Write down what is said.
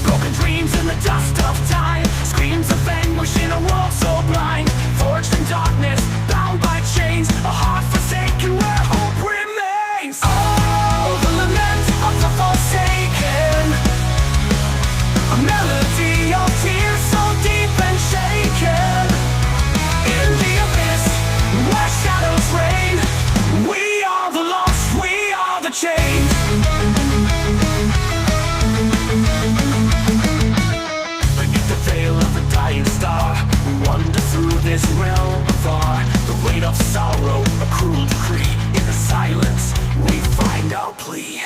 Broken dreams in the dust of time, screams of anguish in a world so blind. Forged in darkness, bound by chains, a heart forsaken where hope remains. Oh, the lament of the forsaken, a melody of tears so deep and shaken. In the abyss, where shadows reign, we are the lost, we are the chained. Beneath the veil of a dying star, we wander through this realm afar. The weight of sorrow, a cruel decree. In the silence, we find our plea.